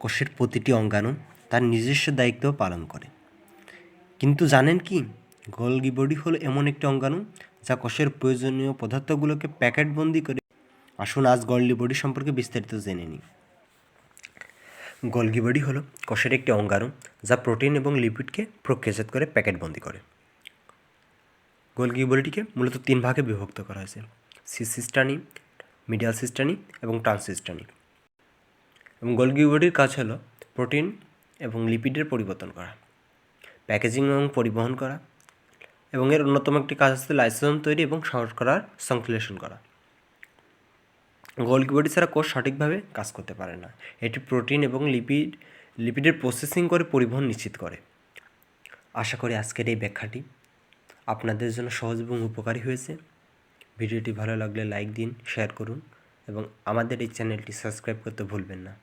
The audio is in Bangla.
কোষের প্রতিটি অঙ্গাণু তার নিজস্ব দায়িত্ব পালন করে। কিন্তু জানেন কি, গোলগি বডি হলো এমন একটি অঙ্গাণু যা কোষের প্রয়োজনীয় পদার্থগুলোকে প্যাকেটবন্দি করে। আসুন আজ গোলগি বডি সম্পর্কে বিস্তারিত জেনে নিই। গোলগি বডি হলো কোষের একটি অঙ্গাণু যা প্রোটিন এবং লিপিডকে প্রক্রিয়াজাত করে প্যাকেটবন্দি করে। গোলগি বডিটিকে মূলত 3 ভাগে বিভক্ত করা হয়েছে: সিস্টানি, মিডিয়াল সিস্টানি এবং ট্রান্সসিস্টানি। এবং গোলগি বডির কাজ হলো প্রোটিন এবং লিপিডের পরিবর্তন করা, প্যাকেজিং এবং পরিবহন করা, এবং এর অন্যতম একটি কাজ হচ্ছে লাইসোসোম তৈরি এবং শর্করার সংশ্লেষণ করা। গোলগি বডি ছাড়া কোষ সঠিকভাবে কাজ করতে পারে না। এটি প্রোটিন এবং লিপিডের প্রসেসিং করে পরিবহন নিশ্চিত করে। আশা করি আজকের এই ব্যাখ্যাটি আপনাদের জন্য সহজ এবং উপকারী হয়েছে। ভিডিওটি ভালো লাগলে লাইক দিন, শেয়ার করুন এবং আমাদের এই চ্যানেলটি সাবস্ক্রাইব করতে ভুলবেন না।